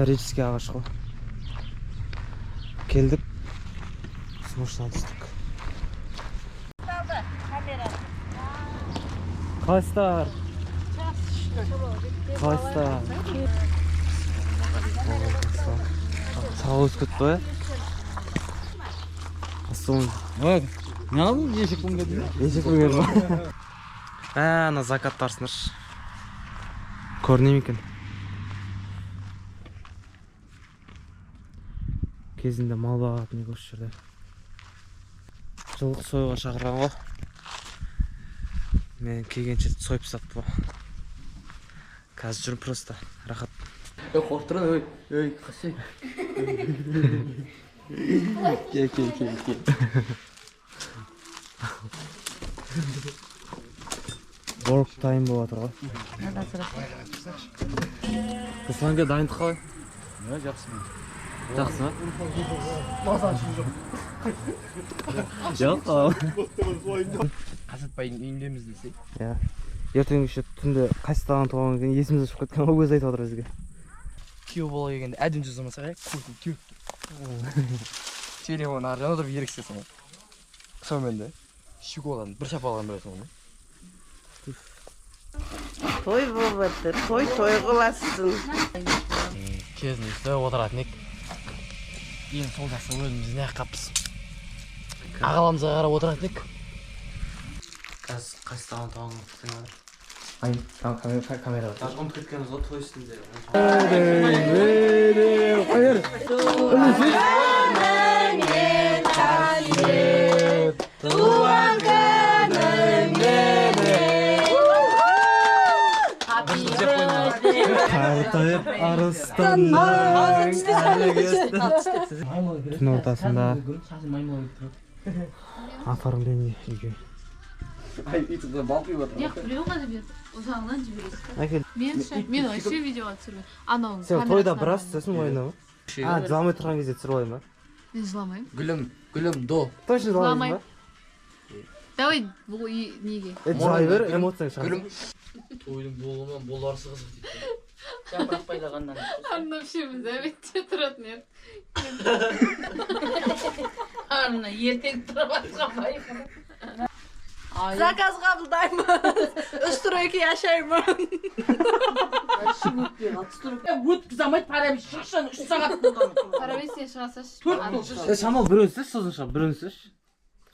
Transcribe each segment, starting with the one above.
исторический ағаш қой. Келдік. Смошына түстік. Қайсыздар? Қайсыздар? Сау өскөт бай? Астығын. Не алдың? Ешек бұн кәді? Ешек бұн кәді ма? Ана закаттарсыныр. Көрінем екен. Кезінде мал бағатын ек осы жерде. Жылқы сойға шақырған ғой. Мен келгенше сойып сатты ғой. Қазір жүрім просто. Рахат. Қорттырын, өй, қасы. Кел. Work time болып атыр ғой. Русланға дайындық қалай? Жақсы. Жақсы ма? Жоқ. Қасатбайдың үйіндеміз десе. Ертең кеше түнде қайсыздаған туған кейін есімізді шығып кеткен ол көз айтып отыр бізге. Күйеу бола келгенде әдім жасамаса қай? Күйеу. Телефон ар жағында тұрып еріксесің ғой. Сонымен де шиколаны бір шапалған білесің ғой. Той болып жатыр, той қыласың. Кезінде отыратын ек. Ең сол жақсы өзіміз не қаппыз. Ағаламызға қарап отыратын ек. Қазір қайсыздаған туған күткен отыр. Камера бар. Даже ұмытып кеткеніміз ғой той үстінде. Туған Қартайып арыстанның түн ортасында оформление үйге. Ютубта балқи отыр. Я біреуға да берді. Ұзағынан жібересіз. Мен вообще видеоға түсірмеймін. Анау Сен тойда біраз түсесің ойына ма? Жыламай тұрған кезде түсіріп ойын ба? Мен жыламаймын. Гүлім, до. Точно жыламайсың ба? Давай бұл неге? Жылай бер, эмоцияң шығады. Гүлім. Тойдың болуынан боларсы қызық дейді. Жапырақ байлағаннан. Анна вообще біз әбетте тұратын еді. Анна ертең тұрып атқан байқы. Заказ қабылдаймын. Үстірөйке яшаймын. Өткіз алмайды, парабей шықшан 3 сағат болған. Қарабей сен шығасаш. Шамал біреуін істеш, сосын шыға, біреуін істеш.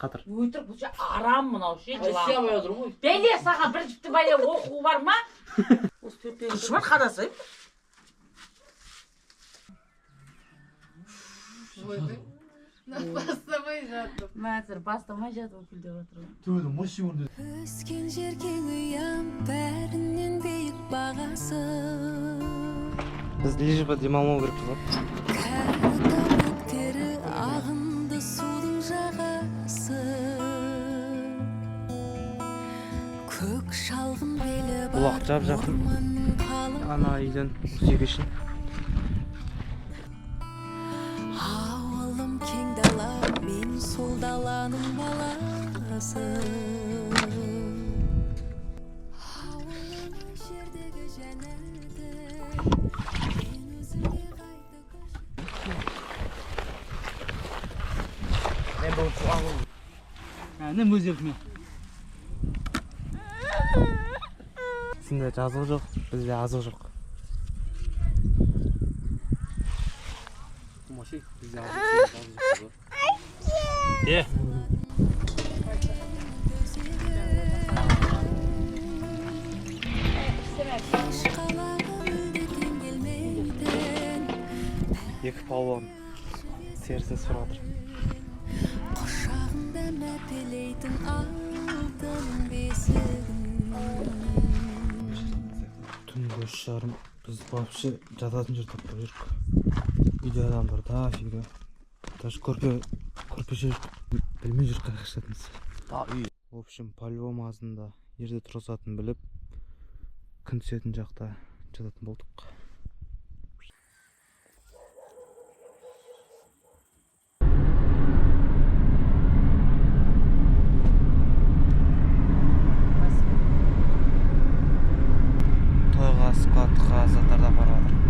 Қатыр. Өйтір, бұл же арам мұнау ше жылам. Сиямай отырым ғой. Бәле саған бір жіпті бәле оқу бар ма? Шымат қадасайым. Бастамай жатып. Мәзір бастамай жатып күлдеп отырмын. Тойдың мұшы өрді. Өскен жеркең ұям бәрінен бейік бағасы. Біз лежіпа демалмау керекпіз ғой. Кәрі ағынды судың жағасы. Көк шалғын белі Бұлақ жап жақын. Ана үйден сүйгешін. Ауылым кең дала, мен сол даланың баласы. Ауылым жердегі жәннаты, мен өзіңе қайта Мен бұл туған бұл. Әнім өзелтме. Сінде жазығы жоқ, бізде азығы жоқ. Маши, бізде азық жоқ. Екі палуан терісін сұратыр. құшағында мәпелейтін алтын бесігін. Түнгі 3:30 біз вообще жататын жер таппай жүрік. Үйде адамдар да офига. Даже көрпе жер білмей жүр қайда жататынымыз. В общем, по-любому азында жерде тұрғызатын біліп, күн түсетін жақта жататын болдық. Тойға, спатқа, заттарда бара жатырық.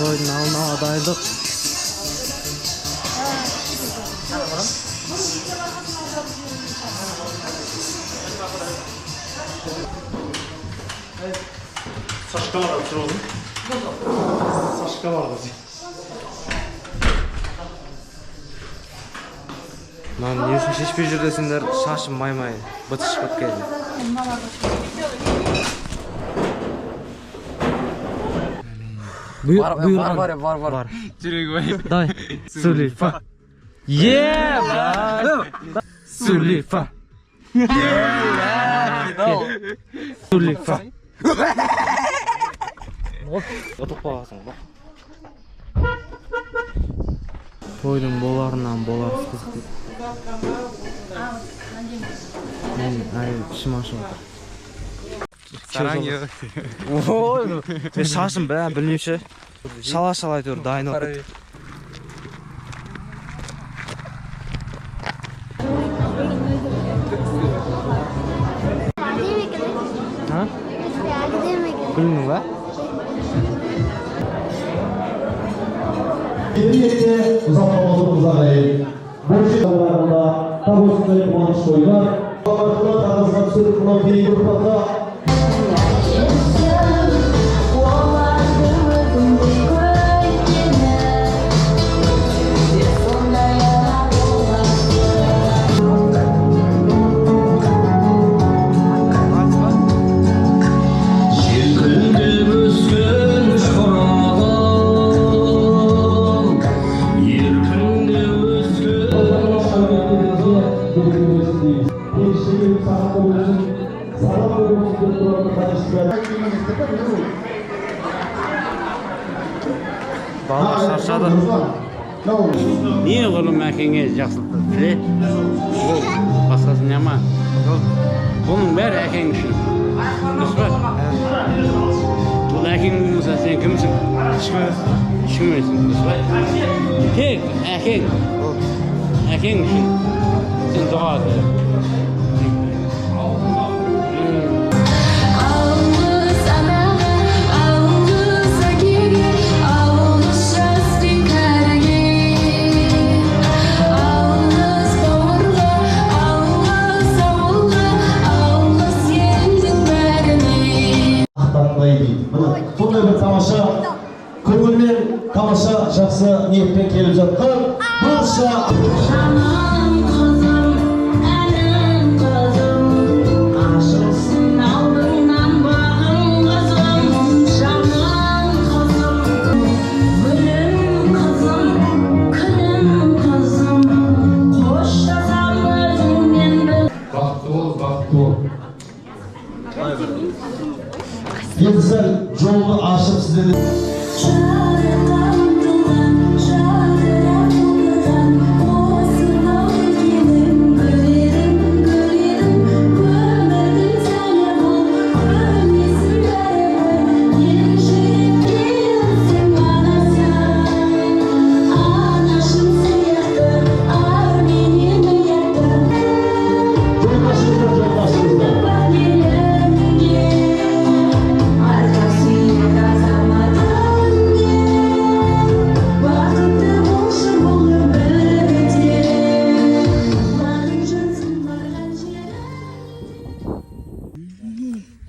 Toydun alına adaylık. Saçka var da oğlum. Saçka var da. Lan hiçbir jirdesinler şaşım maymay. Bıtış bıt geldi. Var. Дай. Сулифа. Сулифа. Сулифа. Отуп каласың ба? Тойдун боларынан боларыз кызык. Мен кишим ашып атыр. Сараң ё. Ой, мен шашым бәрін білмейші. Шала айтыр, дайын оқыт. Білмің ба? Kesinlikle uzatmamızı uzatmayın. Bu şartlarda tablosundan kullanış koyular. Bakartılar arasında sürü kullandığı gruplarda Балдар шаршады. Не ғылым әкеңе жақсылықты тіле? Ол басқасын яма. Бұның бәрі әкең үшін. Дұрыс па? Бұл әкең болмаса сен кімсің? Ешкімсің, дұрыс па? Тек әкең. Әкең үшін сен дұға ет. Сондай bir тамаша көңілмен тамаша жақсы ниетпен келіп жатқан барша Жаным қызым, әнім қызым, ашылсын алдыңнан бағым қызым. Жаным қызым, гүлім қызым, күнім қызым, қоштасам өзіңмен бір. бақытты бол. Енді сәл жолды ашып сіздерді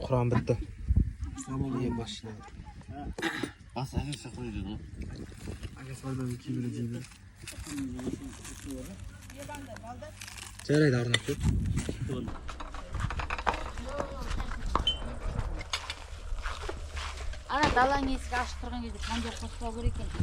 Kur'an bitti. Бас әкең сақыр еді ғой. Жарайды арнап кет. ана даланың есігі ашық тұрған кезде кондер қоспау керек екен.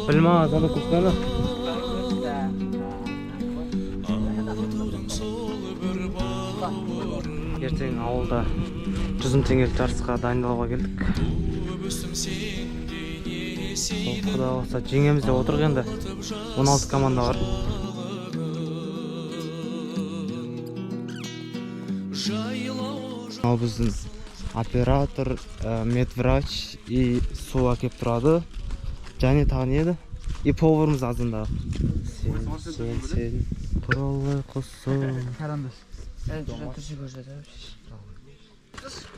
Bilma, sana kustana. Ертең ауылда 100 мың теңгелік жарысқа дайындалуға келдік. Құда қаласа жеңеміз деп отырық енді. 16 команда бар. Ал біздің оператор, медврач и су әкеп тұрады. Және тағы не еді? И поварымыз азында. Сен. Туралы құсым. Қарандаш.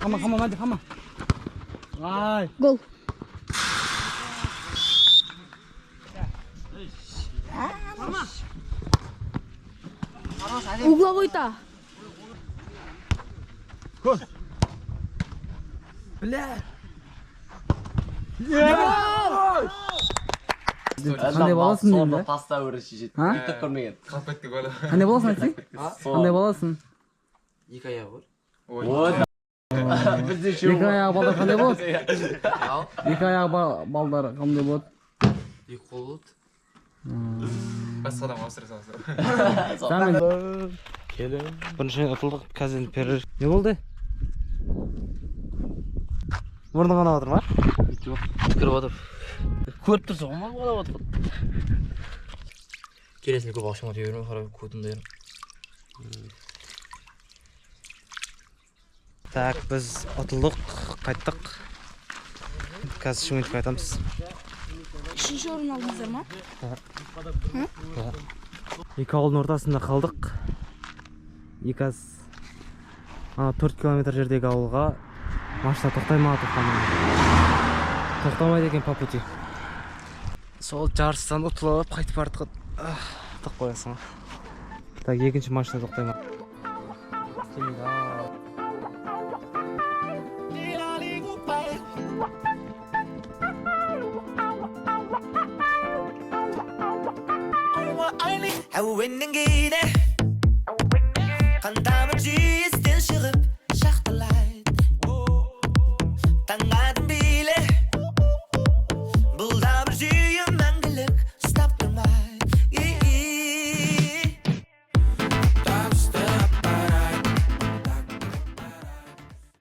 Қама, мәді, қама. Ай. Гол. Угловой-то. Гол. Бля. Қандай баласың енді? Таста өріші жет. Үтіп көрмеген. Қандай баласың айтсың? Қандай баласың? Екі аяғы бар. Екі аяғы балдар қандай болады? Екі аяғы балдар қандай болады? Екі қол болады. Басқадан ауыстыра саласың. Бірінші ұтылдық, қазір перерыв. Не болды? Мұрның ғана отыр ма? Түкіріп отыр. Көріп тұрса ғымал қала отыр. Келесіне көп ақшама түйерім, қарай көтімді ерім. Так, біз ұтылдық, қайттық. Қазір Шымкентке қайтамыз. Үшінші орын алдыңыздар ма? Екі ауылдың ортасында қалдық. Еказ 4 километр жердегі ауылға машина тоқтай ма, тоқтамайды екен по пути. Сол жарыстан ұтылып қайтып артық тоқ қоясың. Так, екінші машина тоқтай ма. әуеннен кейде қандамын жүйестен шығып шақталайды таңға дейін